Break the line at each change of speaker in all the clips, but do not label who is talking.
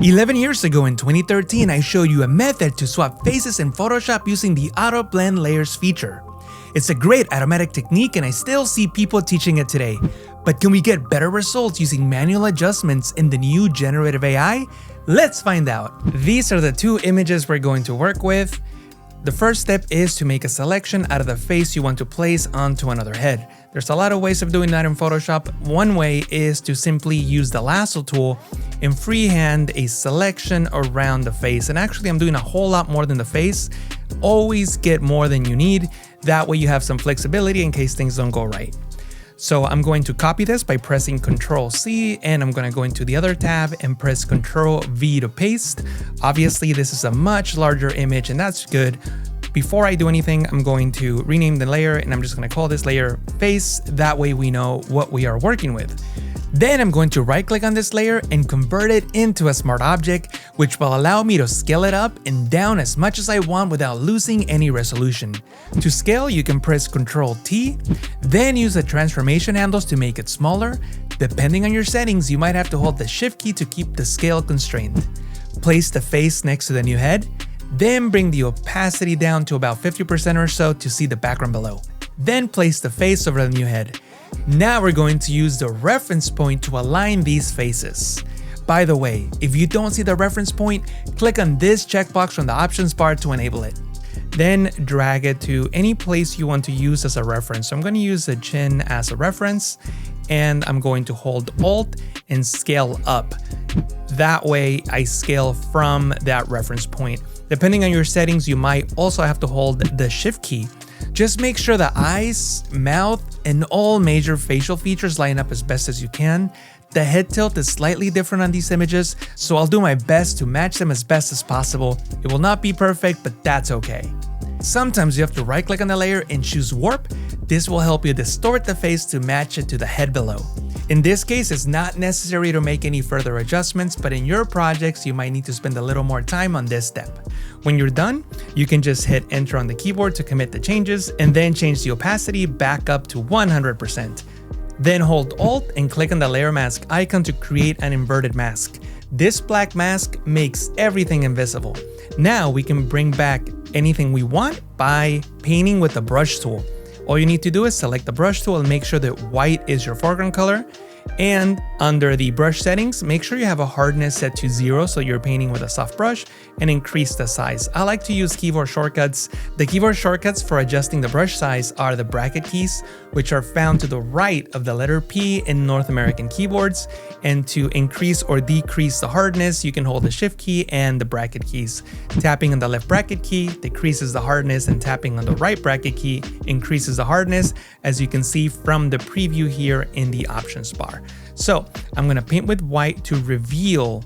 11 years ago in 2013, I showed you a method to swap faces in Photoshop using the Auto Blend Layers feature. It's a great automatic technique and I still see people teaching it today. But can we get better results using manual adjustments in the new generative AI? Let's find out. These are the two images we're going to work with. The first step is to make a selection out of the face you want to place onto another head. There's a lot of ways of doing that in Photoshop. One way is to simply use the lasso tool and freehand a selection around the face. And actually I'm doing a whole lot more than the face. Always get more than you need. That way you have some flexibility in case things don't go right. So I'm going to copy this by pressing Ctrl C, and I'm going to go into the other tab and press Ctrl V to paste. Obviously this is a much larger image and that's good. Before I do anything, I'm going to rename the layer and I'm just going to call this layer face. That way we know what we are working with. Then I'm going to right click on this layer and convert it into a smart object, which will allow me to scale it up and down as much as I want without losing any resolution. To scale, you can press Ctrl T, then use the transformation handles to make it smaller. Depending on your settings, you might have to hold the Shift key to keep the scale constrained. Place the face next to the new head, then bring the opacity down to about 50% or so to see the background below. Then place the face over the new head. Now we're going to use the reference point to align these faces. By the way, if you don't see the reference point, click on this checkbox from the options bar to enable it. Then drag it to any place you want to use as a reference. So I'm going to use the chin as a reference and I'm going to hold Alt and scale up. That way I scale from that reference point. Depending on your settings, you might also have to hold the Shift key. Just make sure the eyes, mouth, and all major facial features line up as best as you can. The head tilt is slightly different on these images, so I'll do my best to match them as best as possible. It will not be perfect, but that's okay. Sometimes you have to right click on the layer and choose warp. This will help you distort the face to match it to the head below. In this case, it's not necessary to make any further adjustments, but in your projects, you might need to spend a little more time on this step. When you're done, you can just hit enter on the keyboard to commit the changes and then change the opacity back up to 100%. Then hold Alt and click on the layer mask icon to create an inverted mask. This black mask makes everything invisible. Now we can bring back anything we want by painting with the brush tool. All you need to do is select the brush tool and make sure that white is your foreground color. And under the brush settings, make sure you have a hardness set to 0 so you're painting with a soft brush, and increase the size. I like to use keyboard shortcuts. The keyboard shortcuts for adjusting the brush size are the bracket keys, which are found to the right of the letter P in North American keyboards. And to increase or decrease the hardness, you can hold the Shift key and the bracket keys. Tapping on the left bracket key decreases the hardness, and tapping on the right bracket key increases the hardness, as you can see from the preview here in the options bar. So I'm going to paint with white to reveal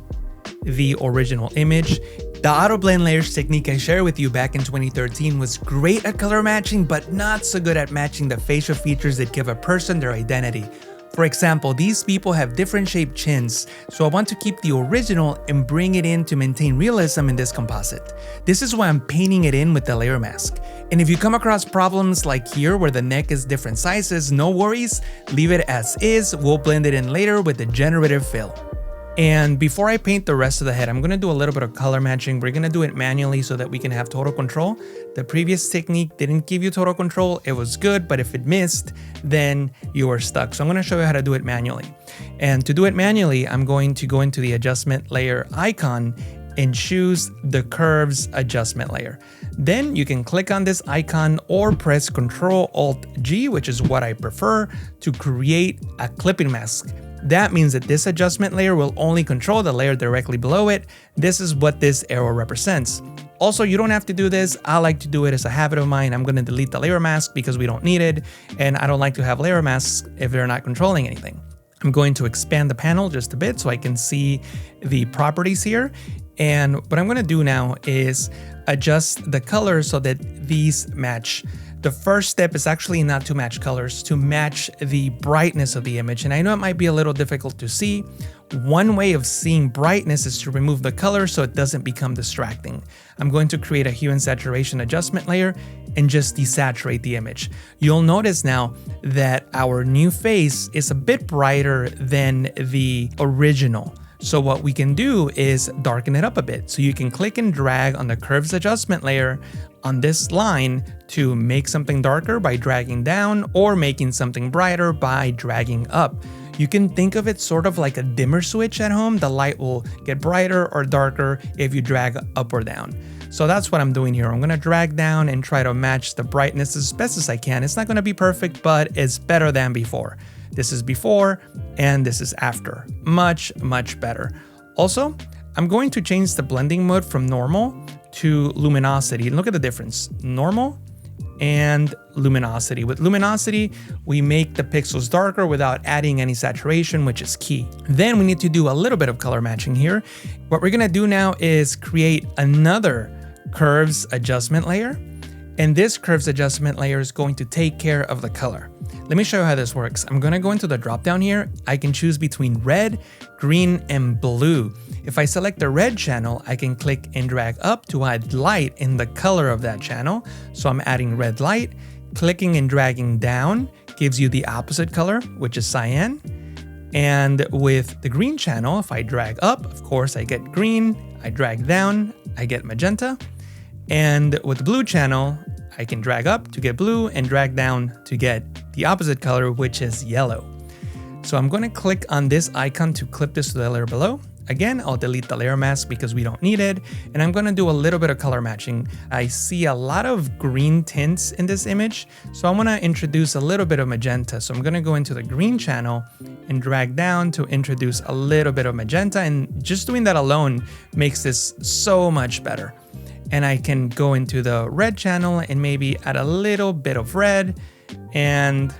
the original image. The Auto Blend Layers technique I shared with you back in 2013 was great at color matching, but not so good at matching the facial features that give a person their identity. For example, these people have different shaped chins, so I want to keep the original and bring it in to maintain realism in this composite. This is why I'm painting it in with the layer mask. And if you come across problems like here where the neck is different sizes, no worries, leave it as is. We'll blend it in later with the generative fill. And before I paint the rest of the head, I'm going to do a little bit of color matching. We're going to do it manually so that we can have total control. The previous technique didn't give you total control. It was good, but if it missed, then you were stuck. So I'm going to show you how to do it manually. And to do it manually, I'm going to go into the adjustment layer icon and choose the curves adjustment layer. Then you can click on this icon or press Ctrl Alt G, which is what I prefer, to create a clipping mask. That means that this adjustment layer will only control the layer directly below it. This is what this arrow represents. Also, you don't have to do this. I like to do it as a habit of mine. I'm going to delete the layer mask because we don't need it, and I don't like to have layer masks if they're not controlling anything. I'm going to expand the panel just a bit so I can see the properties here. And what I'm going to do now is adjust the colors so that these match. The first step is actually not to match colors, to match the brightness of the image. And I know it might be a little difficult to see. One way of seeing brightness is to remove the color so it doesn't become distracting. I'm going to create a Hue and Saturation Adjustment layer and just desaturate the image. You'll notice now that our new face is a bit brighter than the original. So what we can do is darken it up a bit. So you can click and drag on the curves adjustment layer on this line to make something darker by dragging down, or making something brighter by dragging up. You can think of it sort of like a dimmer switch at home. The light will get brighter or darker if you drag up or down. So that's what I'm doing here. I'm gonna drag down and try to match the brightness as best as I can. It's not gonna be perfect, but it's better than before. This is before and this is after. Much, much better. Also, I'm going to change the blending mode from normal to luminosity. Look at the difference. Normal and luminosity. With luminosity, we make the pixels darker without adding any saturation, which is key. Then we need to do a little bit of color matching here. What we're gonna do now is create another curves adjustment layer. And this curves adjustment layer is going to take care of the color. Let me show you how this works. I'm gonna go into the drop down here. I can choose between red, green, and blue. If I select the red channel, I can click and drag up to add light in the color of that channel. So I'm adding red light. Clicking and dragging down gives you the opposite color, which is cyan. And with the green channel, if I drag up, of course I get green. I drag down, I get magenta. And with the blue channel, I can drag up to get blue and drag down to get the opposite color, which is yellow. So I'm going to click on this icon to clip this to the layer below. Again, I'll delete the layer mask because we don't need it. And I'm going to do a little bit of color matching. I see a lot of green tints in this image, so I'm going to introduce a little bit of magenta. So I'm going to go into the green channel and drag down to introduce a little bit of magenta. And just doing that alone makes this so much better. And I can go into the red channel and maybe add a little bit of red. And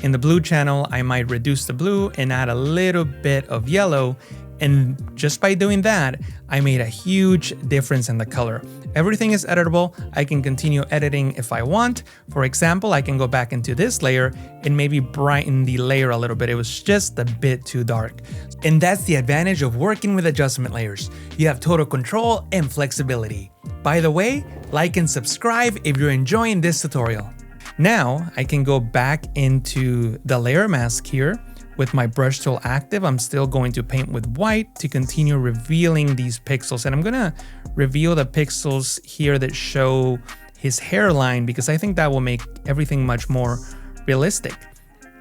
in the blue channel, I might reduce the blue and add a little bit of yellow. And just by doing that, I made a huge difference in the color. Everything is editable. I can continue editing if I want. For example, I can go back into this layer and maybe brighten the layer a little bit. It was just a bit too dark. And that's the advantage of working with adjustment layers. You have total control and flexibility. By the way, like and subscribe if you're enjoying this tutorial. Now I can go back into the layer mask here. With my brush tool active, I'm still going to paint with white to continue revealing these pixels. And I'm gonna reveal the pixels here that show his hairline because I think that will make everything much more realistic.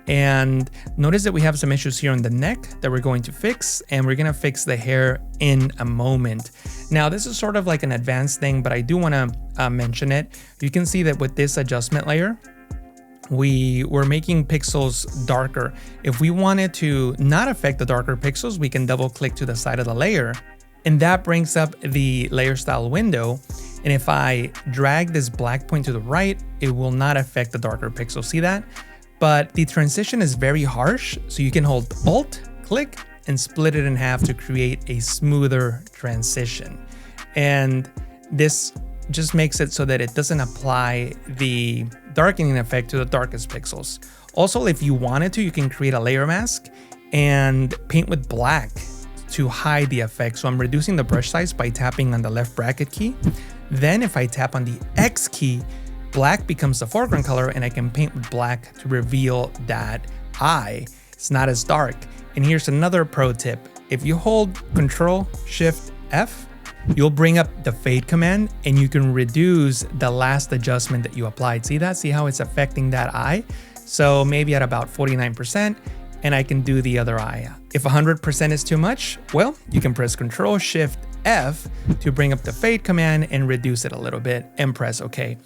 And notice that we have some issues here on the neck that we're going to fix, and we're gonna fix the hair in a moment. Now, this is sort of like an advanced thing, but I do wanna mention it. You can see that with this adjustment layer, we were making pixels darker. If we wanted to not affect the darker pixels, we can double click to the side of the layer, and that brings up the layer style window. And if I drag this black point to the right, it will not affect the darker pixels. See that? But the transition is very harsh, so you can hold Alt, click, and split it in half to create a smoother transition. And this just makes it so that it doesn't apply the darkening effect to the darkest pixels. Also, if you wanted to, you can create a layer mask and paint with black to hide the effect. So I'm reducing the brush size by tapping on the left bracket key. Then if I tap on the X key, black becomes the foreground color and I can paint with black to reveal that eye. It's not as dark. And here's another pro tip. If you hold Ctrl-Shift-F, you'll bring up the fade command and you can reduce the last adjustment that you applied. See that? See how it's affecting that eye? So maybe at about 49%, and I can do the other eye. If 100% is too much, well, you can press Ctrl-Shift-F to bring up the fade command and reduce it a little bit and press OK.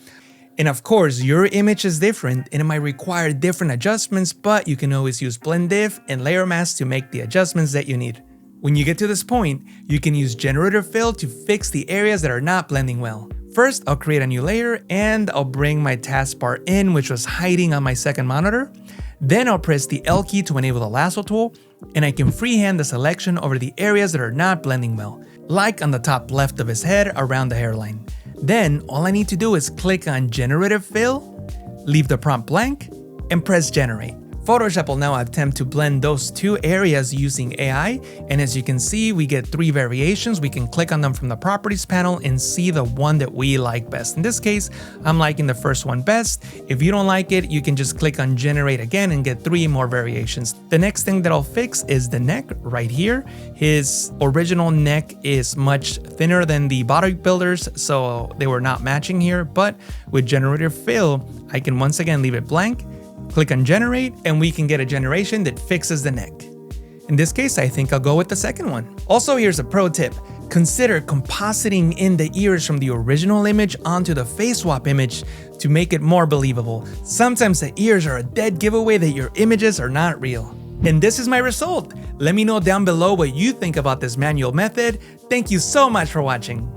And of course, your image is different and it might require different adjustments, but you can always use Blend Diff and Layer Mask to make the adjustments that you need. When you get to this point, you can use Generative Fill to fix the areas that are not blending well. First, I'll create a new layer and I'll bring my taskbar in, which was hiding on my second monitor. Then I'll press the L key to enable the lasso tool, and I can freehand the selection over the areas that are not blending well, like on the top left of his head around the hairline. Then all I need to do is click on Generative Fill, leave the prompt blank, and press Generate. Photoshop will now attempt to blend those two areas using AI, and as you can see, we get 3 variations. We can click on them from the properties panel and see the one that we like best. In this case, I'm liking the first one best. If you don't like it, you can just click on generate again and get 3 more variations. The next thing that I'll fix is the neck right here. His original neck is much thinner than the bodybuilders, so they were not matching here, but with generative fill, I can once again leave it blank, click on generate, and we can get a generation that fixes the neck. In this case, I think I'll go with the second one. Also, here's a pro tip. Consider compositing in the ears from the original image onto the face swap image to make it more believable. Sometimes the ears are a dead giveaway that your images are not real. And this is my result. Let me know down below what you think about this manual method. Thank you so much for watching.